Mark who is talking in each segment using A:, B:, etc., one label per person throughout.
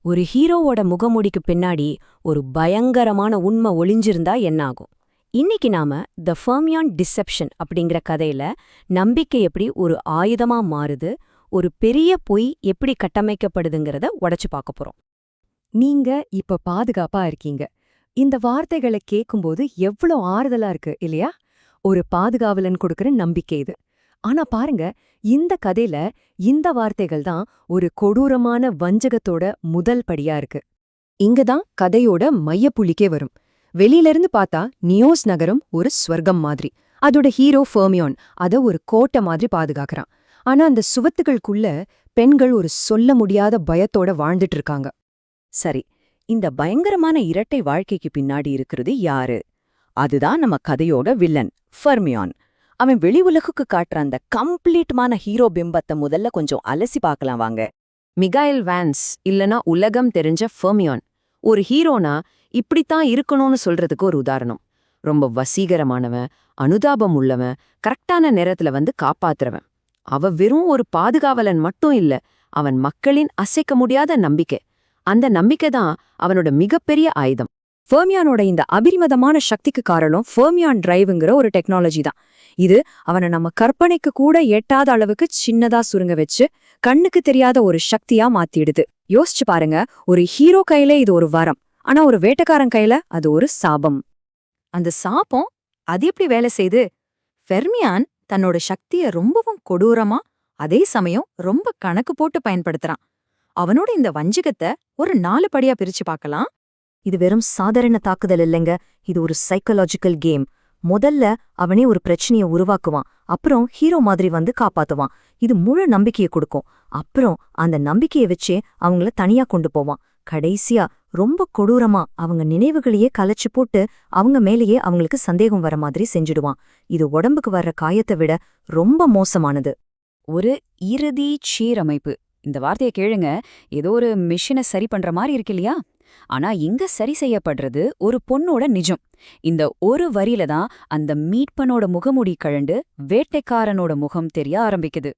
A: ஒரு ஹீரோவோட முகமூடிக்கு பின்னாடி ஒரு பயங்கரமான உண்மை ஒளிஞ்சிருந்தா என்னாகும்? இன்னைக்கு நாம த ஃபெர்மியான் டிசெப்ஷன் அப்படிங்கிற கதையில நம்பிக்கை எப்படி ஒரு ஆயுதமா மாறுது, ஒரு பெரிய பொய் எப்படி கட்டமைக்கப்படுதுங்கிறத உடைச்சு பார்க்க போறோம்.
B: நீங்க இப்ப பாதுகாப்பா இருக்கீங்க. இந்த வார்த்தைகளை கேட்கும்போது எவ்வளோ ஆறுதலா இருக்கு இல்லையா? ஒரு பாதுகாவலன் கொடுக்கிற நம்பிக்கை இது. ஆனா பாருங்க, இந்த கதையில இந்த வார்த்தைகள் தான் ஒரு கொடூரமான வஞ்சகத்தோட முதல் படியா இருக்கு. இங்கதான் கதையோட மையப்புள்ளிக்கே வரும். வெளியிலிருந்து பார்த்தா நியோஸ் நகரம் ஒரு ஸ்வர்க்கம் மாதிரி, அதோட ஹீரோ ஃபெர்மியான் அத ஒரு கோட்டை மாதிரி பாதுகாக்கறான். ஆனா அந்த சுவத்துகளுக்குள்ள பெண்கள் ஒரு சொல்ல முடியாத பயத்தோட வாழ்ந்துட்டு இருக்காங்க.
A: சரி, இந்த பயங்கரமான இரட்டை வாழ்க்கைக்கு பின்னாடி இருக்கிறது யாரு? அதுதான் நம்ம கதையோட வில்லன் ஃபெர்மியான். அவன் வெளி உலகுக்கு காட்டுற அந்த கம்ப்ளீட்மான ஹீரோ பிம்பத்தை முதல்ல கொஞ்சம் அலசி பார்க்கலாம் வாங்க.
B: மிகாயல் வான்ஸ் இல்லனா உலகம் தெரிஞ்ச ஃபெர்மியான் ஒரு ஹீரோனா இப்படித்தான் இருக்கணும்னு சொல்றதுக்கு ஒரு உதாரணம். ரொம்ப வசீகரமானவன், அனுதாபம் உள்ளவன், கரெக்டான நேரத்துல வந்து காப்பாத்துறவன். அவ வெறும் ஒரு பாதுகாவலன் மட்டும் இல்ல, அவன் மக்களின் அசைக்க முடியாத நம்பிக்கை. அந்த நம்பிக்கை தான் அவனோட மிகப்பெரிய ஆயுதம். ஃபெர்மியானோட இந்த அபரிமிதமான சக்திக்கு காரணம் ஃபெர்மியான் டிரைவ்ங்கிற ஒரு டெக்னாலஜி தான். இது அவனை நம்ம கற்பனைக்கு கூட எட்டாத அளவுக்கு சின்னதா சுருங்க வச்சு கண்ணுக்கு தெரியாத ஒரு சக்தியா மாத்திடுது. யோசிச்சு பாருங்க, ஒரு ஹீரோ கையில இது ஒரு வரம், ஆனா ஒரு வேட்டைக்காரன் கையில அது ஒரு சாபம். அந்த சாபம் அது எப்படி வேலை செய்து? ஃபெர்மியான் தன்னோட சக்திய ரொம்பவும் கொடூரமா, அதே சமயம் ரொம்ப கணக்கு போட்டு பயன்படுத்துறான். அவனோட இந்த வஞ்சகத்தை ஒரு 4 படியா பிரிச்சு பார்க்கலாம். இது வெறும் சாதாரண தாக்குதல் இல்லைங்க, இது ஒரு சைக்கலாஜிக்கல் கேம். முதல்ல அவனே ஒரு பிரச்சனையை உருவாக்குவான், அப்புறம் ஹீரோ மாதிரி வந்து காப்பாத்துவான். இது முழு நம்பிக்கையை கொடுக்கும். அப்புறம் அந்த நம்பிக்கையை வச்சே அவங்கள தனியா கொண்டு போவான். கடைசியா ரொம்ப கொடூரமா அவங்க நினைவுகளையே கலைச்சு போட்டு அவங்க மேலேயே அவங்களுக்கு சந்தேகம் வர மாதிரி செஞ்சுடுவான். இது உடம்புக்கு வர்ற காயத்தை விட ரொம்ப மோசமானது.
A: ஒரு இறுதி சீரமைப்பு. இந்த வார்த்தையை கேளுங்க, ஏதோ ஒரு மிஷினை சரி பண்ற மாதிரி இருக்கு இல்லையா? ஆனா இங்க சரி செய்யப்படுறது ஒரு பொண்ணோட நிஜம். இந்த ஒரு வரியில தான் அந்த மீட்பனோட முகமுடி கழண்டு வேட்டைக்காரனோட முகம் தெரிய ஆரம்பிக்குது.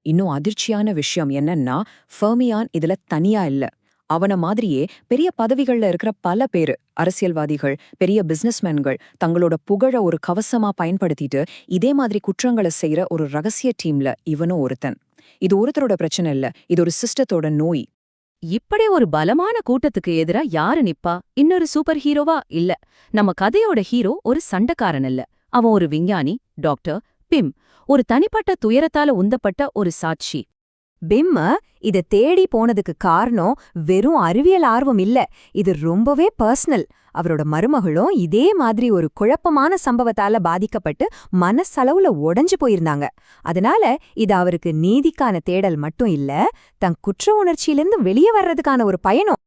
B: இன்னும் அதிர்ச்சியான விஷயம் என்னன்னா, ஃபெர்மியான் இதுல தனியா இல்ல. அவன மாதிரியே பெரிய பதவிகள்ல இருக்கிற பல பேரு, அரசியல்வாதிகள், பெரிய பிசினஸ்மேன்கள் தங்களோட புகழ ஒரு கவசமா பயன்படுத்திட்டு இதே மாதிரி குற்றங்களை செய்யற ஒரு ரகசிய டீம்ல இவனும் ஒருத்தன். இது ஒருத்தரோட பிரச்சனை இல்ல, இது ஒரு சிஸ்டத்தோட நோய்.
C: இப்படி ஒரு பலமான கூட்டத்துக்கு எதிரா யாரு நிப்பா? இன்னொரு சூப்பர் ஹீரோவா? இல்ல. நம்ம கதையோட ஹீரோ ஒரு சண்டைக்காரன் இல்ல. அவன் ஒரு விஞ்ஞானி, டாக்டர் பிம். ஒரு தனிப்பட்ட துயரத்தால உந்தப்பட்ட ஒரு சாட்சி.
B: பிம்ம இத தேடி போனதுக்கு காரணம் வெறும் அறிவியல் ஆர்வம் இல்ல, இது ரொம்பவே பர்சனல். அவரோட மருமகளும் இதே மாதிரி ஒரு குழப்பமான சம்பவத்தால பாதிக்கப்பட்டு மனசளவுல உடைஞ்சு போயிருந்தாங்க. அதனால இது அவருக்கு நீதிக்கான தேடல் மட்டும் இல்ல, தன் குற்ற உணர்ச்சியிலிருந்து வெளியே வர்றதுக்கான ஒரு பயணம்.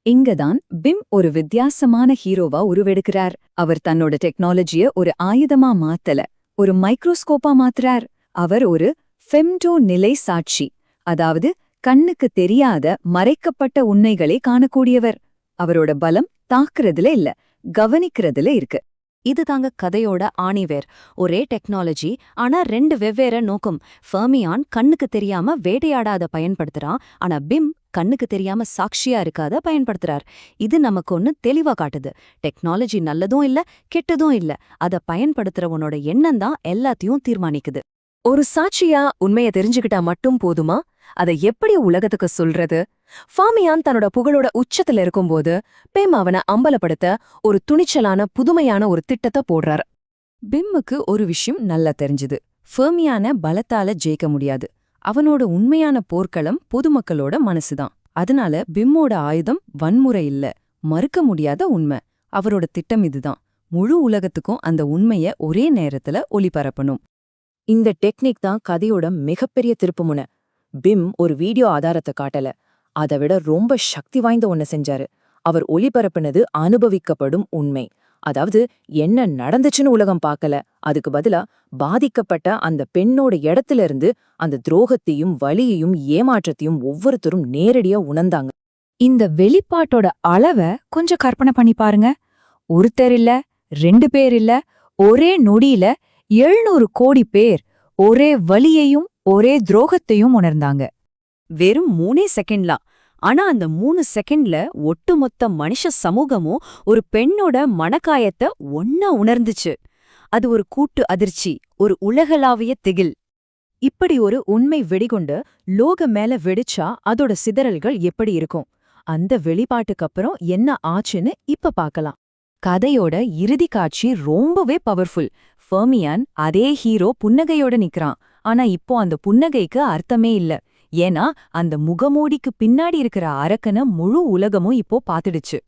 B: இங்கதான் பிம் ஒரு வித்தியாசமான ஹீரோவா உருவெடுக்கிறார். அவர் தன்னோட டெக்னாலஜிய ஒரு ஆயுதமா மாத்தல, ஒரு மைக்ரோஸ்கோப்பா மாத்துறார். அவர் ஒரு ஃபெம்டோ நிலை சாட்சி, அதாவது கண்ணுக்கு தெரியாத மறைக்கப்பட்ட உண்மைகளை காணக்கூடியவர். அவரோட பலம் தாக்குறதுல இல்ல, கவனிக்கிறதுல இருக்கு.
A: இதுதாங்க கதையோட ஆணிவேர். ஒரே டெக்னாலஜி, ஆனா 2 வெவ்வேறு நோக்கம். ஃபெர்மியான் கண்ணுக்கு தெரியாம வேட்டையாடாத பயன்படுத்துறான், ஆனா பிம் கண்ணுக்கு தெரியாம சாட்சியா இருக்காத பயன்படுத்துறார். இது நமக்கு ஒன்னு தெளிவா காட்டுது. டெக்னாலஜி நல்லதும் இல்ல, கெட்டதும் இல்ல, அத பயன்படுத்துறவனோட எண்ணம் தான் எல்லாத்தையும் தீர்மானிக்குது.
B: ஒரு சாட்சியா உண்மைய தெரிஞ்சுக்கிட்டா மட்டும் போதுமா? அதை எப்படி உலகத்துக்கு சொல்றது? ஃபெர்மியான் தன்னோட புகழோட உச்சத்துல இருக்கும்போது பிம் அவனை அம்பலப்படுத்த ஒரு துணிச்சலான புதுமையான ஒரு திட்டத்தை போடுறார். பிம்முக்கு ஒரு விஷயம் நல்லா தெரிஞ்சுது, ஃபெர்மியான பலத்தால ஜெயிக்க முடியாது. அவனோட உண்மையான போர்க்களம் பொதுமக்களோட மனசுதான். அதனால பிம்மோட ஆயுதம் வன்முறை இல்ல, மறுக்க முடியாத உண்மை. அவரோட திட்டம் இதுதான், முழு உலகத்துக்கும் அந்த உண்மைய ஒரே நேரத்துல ஒளிபரப்பணும். இந்த டெக்னிக் தான் கதையோட மிகப்பெரிய திருப்புமுனை. பிம் ஒரு வீடியோ ஆதாரத்தை காட்டல, அதை விட ரொம்ப சக்தி வாய்ந்த ஒன்ன செஞ்சாரு. அவர் ஒளிபரப்புனது அனுபவிக்கப்படும் உண்மை. அதாவது என்ன நடந்துச்சுன்னு உலகம் பார்க்கல, அதுக்கு பதிலா பாதிக்கப்பட்ட அந்த பெண்ணோட இடத்துல இருந்து அந்த துரோகத்தையும் வலியையும் ஏமாற்றத்தையும் ஒவ்வொருத்தரும் நேரடியா உணர்ந்தாங்க. இந்த வெளிப்பாட்டோட அளவை கொஞ்சம் கற்பனை பண்ணி பாருங்க. ஒருத்தர் இல்ல, 2 பேர் இல்ல, ஒரே நொடியில 700 கோடி பேர் ஒரே வலியையும் ஒரே துரோகத்தையும் உணர்ந்தாங்க.
A: வெறும் 3 செகண்ட்லாம். ஆனா அந்த 3 செகண்ட்ல ஒட்டுமொத்த மனுஷ சமூகமும் ஒரு பெண்ணோட மனக்காயத்தை ஒண்ணா உணர்ந்துச்சு. அது ஒரு கூட்டு அதிர்ச்சி, ஒரு உலகளாவிய திகில்.
C: இப்படி ஒரு உண்மை வெடிகுண்டு லோகம் மேல வெடிச்சா அதோட சிதறல்கள் எப்படி இருக்கும்? அந்த வெளிப்பாட்டுக்கு அப்புறம் என்ன ஆச்சுன்னு இப்ப பார்க்கலாம். கதையோட இறுதி காட்சி ரொம்பவே பவர்ஃபுல். ஃபெர்மியான் அதே ஹீரோ புன்னகையோட நிக்கிறான். ஆனா இப்போ அந்த புன்னகைக்கு அர்த்தமே இல்ல. ஏன்னா அந்த முகமூடிக்கு பின்னாடி இருக்கிற அரக்கனை முழு உலகமும் இப்போ பாத்துடுச்சு.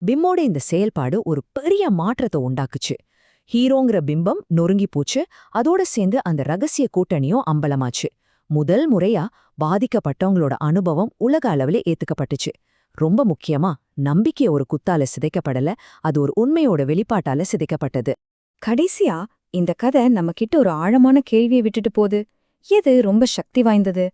B: பிம்மோட இந்த செயல்பாடு ஒரு பெரிய மாற்றத்தை உண்டாக்குச்சு. ஹீரோங்கிற பிம்பம் நொறுங்கி போச்சு. அதோட சேர்ந்து அந்த ரகசிய கூட்டணியும் அம்பலமாச்சு. முதல் முறையா பாதிக்கப்பட்டவங்களோட அனுபவம் உலக அளவிலே ஏத்துக்கப்பட்டுச்சு. ரொம்ப முக்கியமா நம்பிக்கை ஒரு குத்தால சிதைக்கப்படல, அது ஒரு உண்மையோட வெளிப்பாட்டால சிதைக்கப்பட்டது.
A: கடைசியா இந்த கதை நம்ம கிட்ட ஒரு ஆழமான கேள்வியை விட்டுட்டு போகுது. எது ரொம்ப சக்தி வாய்ந்தது?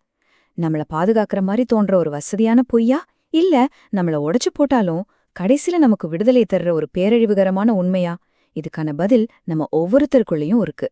A: நம்மள பாதுகாக்கிற மாதிரி தோன்ற ஒரு வசதியான பொய்யா, இல்ல நம்மள உடைச்சு போட்டாலும் கடைசில நமக்கு விடுதலை தர்ற ஒரு பேரழிவுகரமான உண்மையா? இதுக்கான பதில் நம்ம ஒவ்வொருத்தருக்குள்ளேயும் இருக்கு.